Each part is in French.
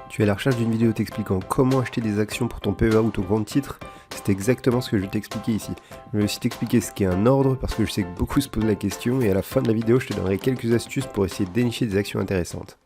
Tu es à la recherche d'une vidéo t'expliquant comment acheter des actions pour ton PEA ou ton compte titre? C'est exactement ce que je vais t'expliquer ici. Je vais aussi t'expliquer ce qu'est un ordre parce que je sais que beaucoup se posent la question et à la fin de la vidéo je te donnerai quelques astuces pour essayer de dénicher des actions intéressantes.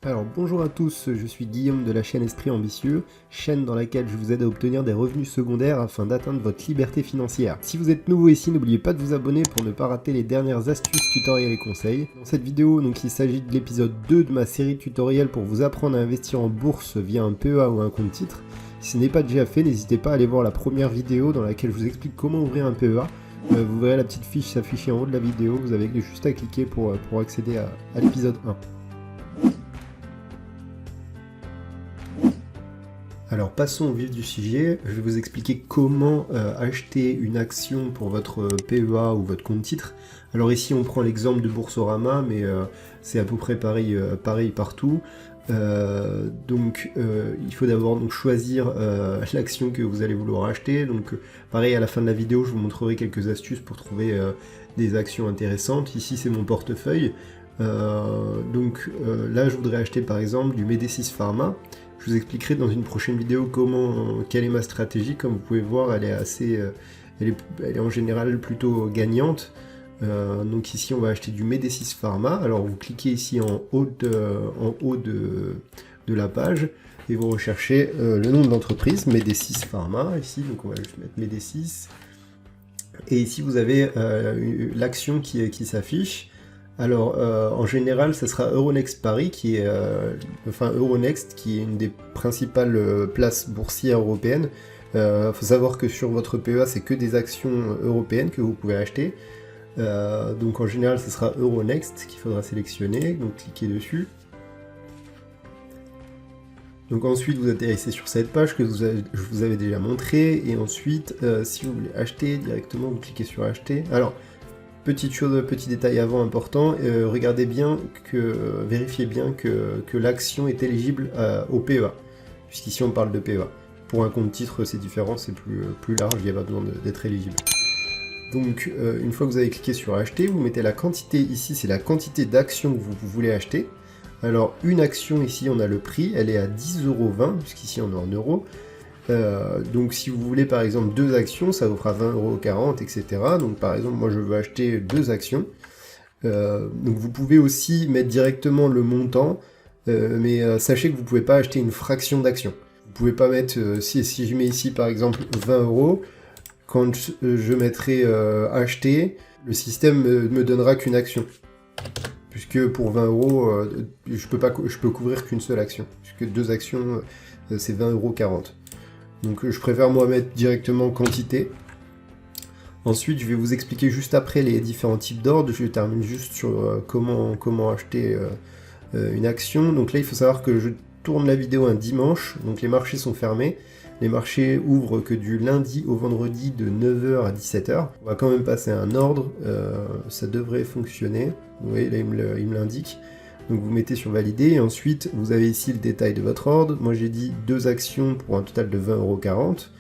Alors bonjour à tous, je suis Guillaume de la chaîne Esprit Ambitieux, chaîne dans laquelle je vous aide à obtenir des revenus secondaires afin d'atteindre votre liberté financière. Si vous êtes nouveau ici, n'oubliez pas de vous abonner pour ne pas rater les dernières astuces, tutoriels et conseils. Dans cette vidéo, il s'agit de l'épisode 2 de ma série de tutoriels pour vous apprendre à investir en bourse via un PEA ou un compte titre. Si ce n'est pas déjà fait, n'hésitez pas à aller voir la première vidéo dans laquelle je vous explique comment ouvrir un PEA. Vous verrez la petite fiche s'afficher en haut de la vidéo, vous avez juste à cliquer pour accéder à l'épisode 1. Alors passons au vif du sujet, je vais vous expliquer comment acheter une action pour votre PEA ou votre compte titre. Alors ici on prend l'exemple de Boursorama, mais c'est à peu près pareil partout. Il faut d'abord choisir l'action que vous allez vouloir acheter. Donc pareil, à la fin de la vidéo je vous montrerai quelques astuces pour trouver des actions intéressantes. Ici c'est mon portefeuille. Là je voudrais acheter par exemple du Medicis Pharma. Je vous expliquerai dans une prochaine vidéo quelle est ma stratégie. Comme vous pouvez voir, elle est en général plutôt gagnante. Donc ici on va acheter du Medicis Pharma. Alors vous cliquez ici en haut de la page et vous recherchez le nom de l'entreprise, Medicis Pharma. Ici donc on va juste mettre Medicis. Et ici vous avez l'action qui s'affiche. Alors, en général, ça sera Euronext Paris, Euronext, qui est une des principales places boursières européennes. Faut savoir que sur votre PEA, c'est que des actions européennes que vous pouvez acheter. Donc, en général, ce sera Euronext qu'il faudra sélectionner. Donc, cliquez dessus. Donc, ensuite, vous atterrissez sur cette page que je vous avais déjà montré. Et ensuite, si vous voulez acheter directement, vous cliquez sur Acheter. Alors, petit détail avant important, vérifiez bien que l'action est éligible au PEA, puisqu'ici on parle de PEA. Pour un compte titre c'est différent, c'est plus large, il n'y a pas besoin d'être éligible. Donc une fois que vous avez cliqué sur acheter, vous mettez la quantité, ici c'est la quantité d'actions que vous voulez acheter. Alors une action ici on a le prix, elle est à 10,20 €, puisqu'ici on est en euros. Donc si vous voulez par exemple 2 actions, ça vous fera 20,40 €, etc. Donc par exemple moi je veux acheter 2 actions. Donc vous pouvez aussi mettre directement le montant, mais sachez que vous ne pouvez pas acheter une fraction d'action. Vous ne pouvez pas mettre, si je mets ici par exemple 20 €, quand je mettrai acheter, le système me donnera qu'une action. Puisque pour 20 €, je peux couvrir qu'une seule action. Puisque 2 actions, c'est 20,40 €. Donc je préfère moi mettre directement quantité. Ensuite je vais vous expliquer juste après les différents types d'ordres. Je termine juste sur comment acheter une action. Donc là il faut savoir que je tourne la vidéo un dimanche, donc les marchés sont fermés. Les marchés ouvrent que du lundi au vendredi de 9 h à 17 h. On va quand même passer à un ordre, ça devrait fonctionner. Vous voyez là il me l'indique. Donc vous mettez sur valider et ensuite vous avez ici le détail de votre ordre. Moi j'ai dit 2 actions pour un total de 20,40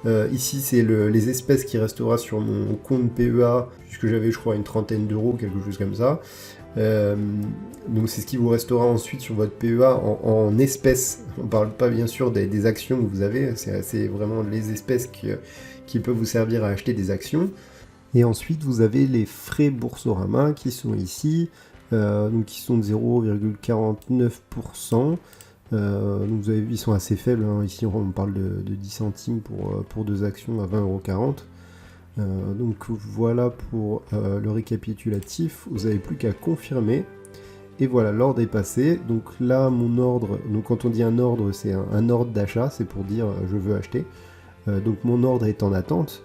€. Ici c'est les espèces qui restera sur mon compte PEA, puisque j'avais je crois une trentaine d'euros, quelque chose comme ça. Donc c'est ce qui vous restera ensuite sur votre PEA en espèces. On ne parle pas bien sûr des actions que vous avez, c'est vraiment les espèces qui peuvent vous servir à acheter des actions. Et ensuite vous avez les frais Boursorama qui sont ici. Donc qui sont de 0,49%. Donc vous avez vu, ils sont assez faibles, hein. Ici on parle de 10 centimes pour 2 actions à 20,40 €. Donc voilà pour le récapitulatif. Vous n'avez plus qu'à confirmer. Et voilà, l'ordre est passé. Donc là, mon ordre, donc quand on dit un ordre, c'est un ordre d'achat, c'est pour dire je veux acheter. Donc mon ordre est en attente,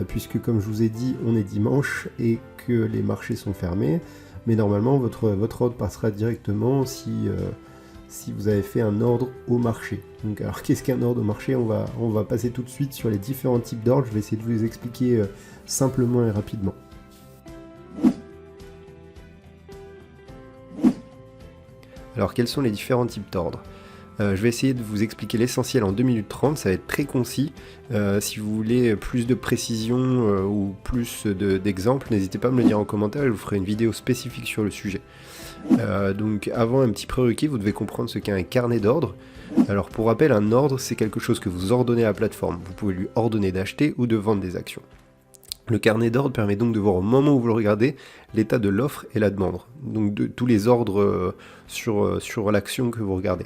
puisque comme je vous ai dit, on est dimanche et que les marchés sont fermés. Mais normalement, votre ordre passera directement si vous avez fait un ordre au marché. Donc, alors, qu'est-ce qu'un ordre au marché ? On va passer tout de suite sur les différents types d'ordres. Je vais essayer de vous les expliquer simplement et rapidement. Alors quels sont les différents types d'ordres? Je vais essayer de vous expliquer l'essentiel en 2 minutes 30, ça va être très concis. Si vous voulez plus de précision ou plus d'exemples, n'hésitez pas à me le dire en commentaire et je vous ferai une vidéo spécifique sur le sujet. Donc avant un petit prérequis, vous devez comprendre ce qu'est un carnet d'ordre. Alors pour rappel, un ordre, c'est quelque chose que vous ordonnez à la plateforme. Vous pouvez lui ordonner d'acheter ou de vendre des actions. Le carnet d'ordre permet donc de voir au moment où vous le regardez l'état de l'offre et la demande, donc de tous les ordres sur l'action que vous regardez.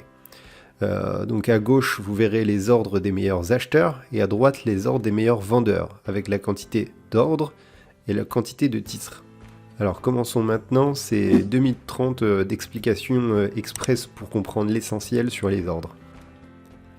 Donc à gauche, vous verrez les ordres des meilleurs acheteurs et à droite les ordres des meilleurs vendeurs, avec la quantité d'ordres et la quantité de titres. Alors commençons maintenant ces 2 minutes 30 d'explications express pour comprendre l'essentiel sur les ordres.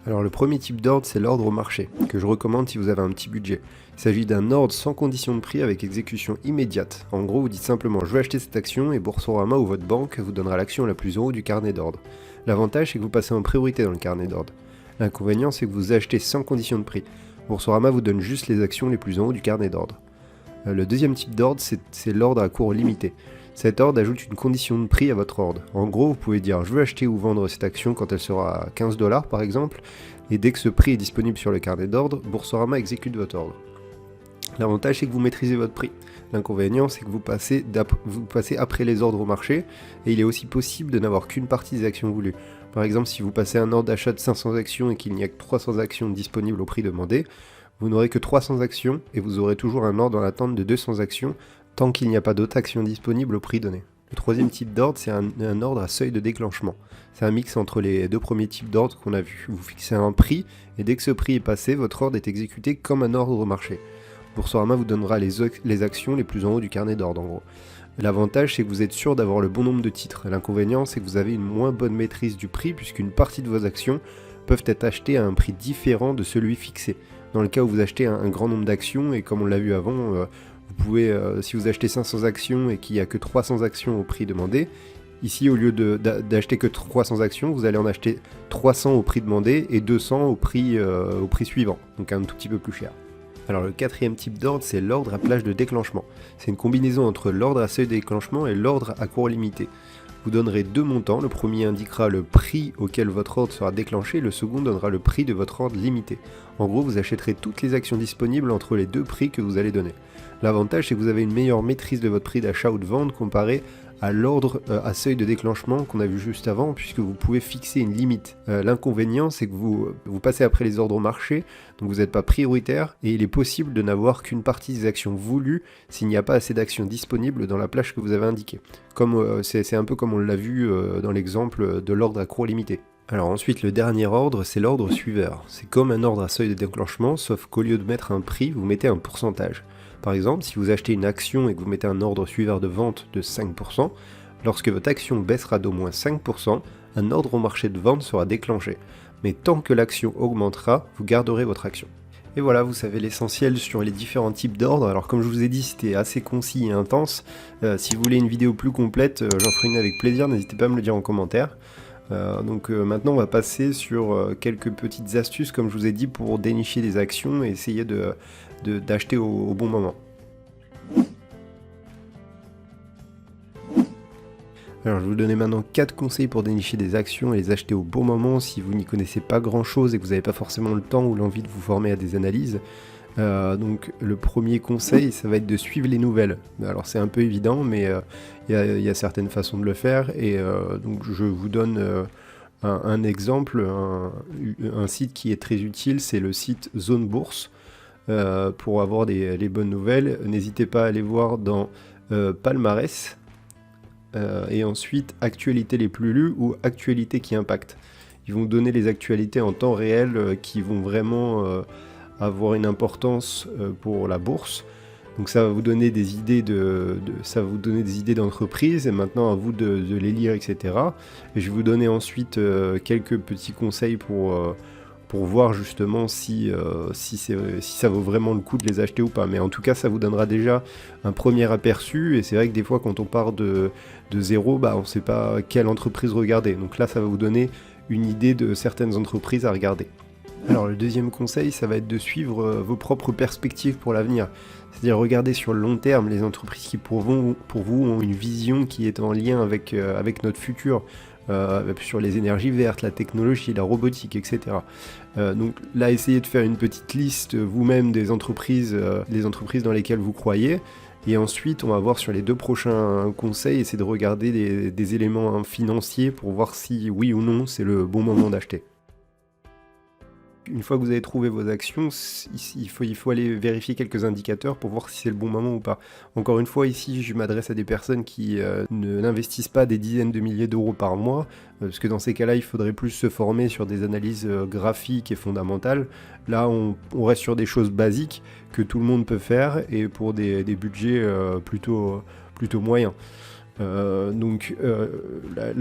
Alors le premier type d'ordre, c'est l'ordre au marché, que je recommande si vous avez un petit budget. Il s'agit d'un ordre sans condition de prix avec exécution immédiate. En gros, vous dites simplement « je veux acheter cette action » et Boursorama ou votre banque vous donnera l'action la plus en haut du carnet d'ordre. L'avantage, c'est que vous passez en priorité dans le carnet d'ordre. L'inconvénient, c'est que vous achetez sans condition de prix. Boursorama vous donne juste les actions les plus en haut du carnet d'ordre. Le deuxième type d'ordre, c'est l'ordre à cours limité. Cet ordre ajoute une condition de prix à votre ordre. En gros, vous pouvez dire « je veux acheter ou vendre cette action quand elle sera à 15 $ par exemple » et dès que ce prix est disponible sur le carnet d'ordre, Boursorama exécute votre ordre. L'avantage, c'est que vous maîtrisez votre prix. L'inconvénient, c'est que vous passez après les ordres au marché, et il est aussi possible de n'avoir qu'une partie des actions voulues. Par exemple, si vous passez un ordre d'achat de 500 actions et qu'il n'y a que 300 actions disponibles au prix demandé, vous n'aurez que 300 actions, et vous aurez toujours un ordre en attente de 200 actions, tant qu'il n'y a pas d'autres actions disponibles au prix donné. Le troisième type d'ordre, c'est un ordre à seuil de déclenchement. C'est un mix entre les deux premiers types d'ordre qu'on a vus. Vous fixez un prix, et dès que ce prix est passé, votre ordre est exécuté comme un ordre au marché. Boursorama vous donnera les actions les plus en haut du carnet d'ordre en gros. L'avantage, c'est que vous êtes sûr d'avoir le bon nombre de titres. L'inconvénient, c'est que vous avez une moins bonne maîtrise du prix puisqu'une partie de vos actions peuvent être achetées à un prix différent de celui fixé. Dans le cas où vous achetez un grand nombre d'actions, et comme on l'a vu avant, vous pouvez, si vous achetez 500 actions et qu'il n'y a que 300 actions au prix demandé, ici au lieu d'acheter que 300 actions, vous allez en acheter 300 au prix demandé et 200 au prix suivant, donc un tout petit peu plus cher. Alors le quatrième type d'ordre, c'est l'ordre à plage de déclenchement. C'est une combinaison entre l'ordre à seuil de déclenchement et l'ordre à cours limité. Vous donnerez deux montants, le premier indiquera le prix auquel votre ordre sera déclenché, le second donnera le prix de votre ordre limité. En gros, vous achèterez toutes les actions disponibles entre les deux prix que vous allez donner. L'avantage, c'est que vous avez une meilleure maîtrise de votre prix d'achat ou de vente comparé à l'ordre à seuil de déclenchement qu'on a vu juste avant, puisque vous pouvez fixer une limite. L'inconvénient, c'est que vous passez après les ordres au marché, donc vous n'êtes pas prioritaire, et il est possible de n'avoir qu'une partie des actions voulues s'il n'y a pas assez d'actions disponibles dans la plage que vous avez indiquée. C'est un peu comme on l'a vu dans l'exemple de l'ordre à cours limité. Alors ensuite, le dernier ordre, c'est l'ordre suiveur. C'est comme un ordre à seuil de déclenchement, sauf qu'au lieu de mettre un prix, vous mettez un pourcentage. Par exemple, si vous achetez une action et que vous mettez un ordre suiveur de vente de 5%, lorsque votre action baissera d'au moins 5%, un ordre au marché de vente sera déclenché. Mais tant que l'action augmentera, vous garderez votre action. Et voilà, vous savez l'essentiel sur les différents types d'ordres. Alors comme je vous ai dit, c'était assez concis et intense. Si vous voulez une vidéo plus complète, j'en ferai une avec plaisir, n'hésitez pas à me le dire en commentaire. Maintenant on va passer sur quelques petites astuces comme je vous ai dit pour dénicher des actions et essayer d'acheter au bon moment. Alors je vais vous donner maintenant 4 conseils pour dénicher des actions et les acheter au bon moment si vous n'y connaissez pas grand chose et que vous n'avez pas forcément le temps ou l'envie de vous former à des analyses. Donc le premier conseil, ça va être de suivre les nouvelles. Alors c'est un peu évident, mais il y a certaines façons de le faire, et donc je vous donne un exemple, un site qui est très utile, c'est le site Zone Bourse. Pour avoir les bonnes nouvelles, n'hésitez pas à aller voir dans Palmarès, et ensuite Actualités les plus lues ou Actualités qui impactent. Ils vont donner les actualités en temps réel qui vont vraiment avoir une importance pour la bourse. Donc ça va vous donner des idées d'entreprise, et maintenant à vous de les lire, etc. Et je vais vous donner ensuite quelques petits conseils pour voir justement si ça vaut vraiment le coup de les acheter ou pas. Mais en tout cas, ça vous donnera déjà un premier aperçu, et c'est vrai que des fois quand on part de zéro, on ne sait pas quelle entreprise regarder. Donc là, ça va vous donner une idée de certaines entreprises à regarder. Alors le deuxième conseil, ça va être de suivre vos propres perspectives pour l'avenir. C'est-à-dire regarder sur le long terme les entreprises qui pour vous ont une vision qui est en lien avec notre futur. sur les énergies vertes, la technologie, la robotique, etc. Donc là, essayez de faire une petite liste vous-même des entreprises dans lesquelles vous croyez. Et ensuite, on va voir sur les 2 prochains conseils, essayer de regarder des éléments financiers pour voir si, oui ou non, c'est le bon moment d'acheter. Une fois que vous avez trouvé vos actions, il faut aller vérifier quelques indicateurs pour voir si c'est le bon moment ou pas. Encore une fois, ici, je m'adresse à des personnes qui n'investissent pas des dizaines de milliers d'euros par mois, parce que dans ces cas-là, il faudrait plus se former sur des analyses graphiques et fondamentales. Là, on reste sur des choses basiques que tout le monde peut faire, et pour des budgets plutôt moyens. La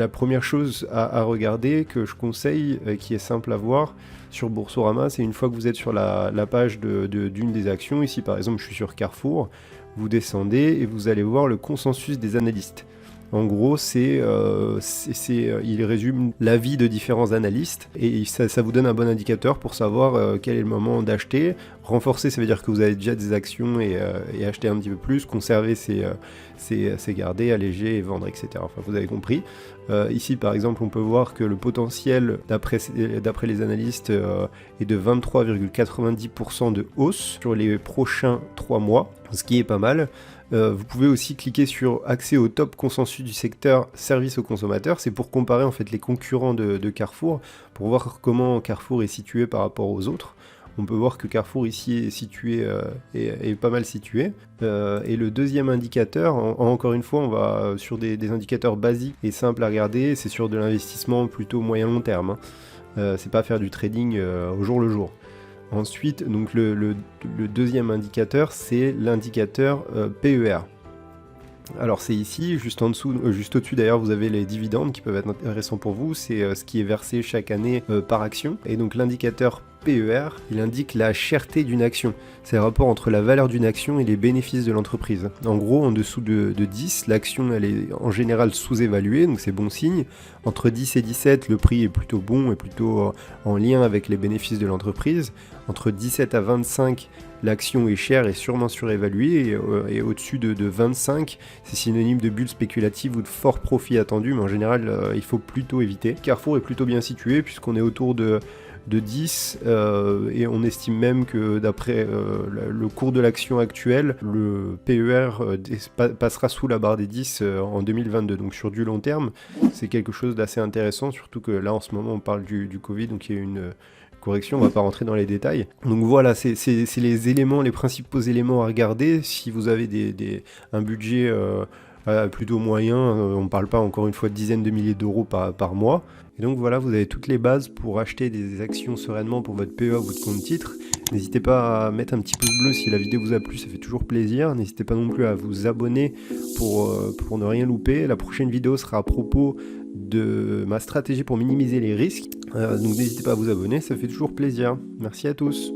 première chose à regarder, que je conseille, qui est simple à voir sur Boursorama, c'est une fois que vous êtes sur la page d'une des actions, ici par exemple je suis sur Carrefour, vous descendez et vous allez voir le consensus des analystes. En gros, il résume l'avis de différents analystes et ça vous donne un bon indicateur pour savoir quel est le moment d'acheter. Renforcer, ça veut dire que vous avez déjà des actions et acheter un petit peu plus. Conserver, c'est garder, alléger et vendre, etc. Enfin, vous avez compris. Ici, par exemple, on peut voir que le potentiel, d'après les analystes, est de 23,90% de hausse sur les prochains 3 mois, ce qui est pas mal. Vous pouvez aussi cliquer sur accès au top consensus du secteur service aux consommateurs. C'est pour comparer en fait les concurrents de Carrefour, pour voir comment Carrefour est situé par rapport aux autres. On peut voir que Carrefour ici est situé, est pas mal situé. Et le deuxième indicateur, encore une fois, on va sur des indicateurs basiques et simples à regarder. C'est sur de l'investissement plutôt moyen-long terme. C'est pas faire du trading au jour le jour. Ensuite, donc le deuxième indicateur, c'est l'indicateur PER. Alors c'est ici, juste en dessous, juste au-dessus d'ailleurs, vous avez les dividendes qui peuvent être intéressants pour vous. C'est ce qui est versé chaque année par action. Et donc l'indicateur PER, il indique la cherté d'une action. C'est le rapport entre la valeur d'une action et les bénéfices de l'entreprise. En gros, en dessous de 10, l'action elle est en général sous-évaluée, donc c'est bon signe. Entre 10 et 17, le prix est plutôt bon et plutôt en lien avec les bénéfices de l'entreprise. Entre 17 à 25, l'action est chère et sûrement surévaluée, et au-dessus de 25, c'est synonyme de bulle spéculative ou de fort profit attendu, mais en général, il faut plutôt éviter. Carrefour est plutôt bien situé puisqu'on est autour de 10, et on estime même que d'après le cours de l'action actuel, le PER passera sous la barre des 10 en 2022. Donc sur du long terme, c'est quelque chose d'assez intéressant, surtout que là en ce moment on parle du Covid, donc il y a une correction, on va pas rentrer dans les détails. Donc voilà, c'est les principaux éléments à regarder. Si vous avez un budget plutôt moyen, on parle pas encore une fois de dizaines de milliers d'euros par mois. Et donc voilà, vous avez toutes les bases pour acheter des actions sereinement pour votre PEA ou votre compte titre. N'hésitez pas à mettre un petit pouce bleu si la vidéo vous a plu, ça fait toujours plaisir. N'hésitez pas non plus à vous abonner pour ne rien louper. La prochaine vidéo sera à propos de ma stratégie pour minimiser les risques. Donc n'hésitez pas à vous abonner, ça fait toujours plaisir. Merci à tous.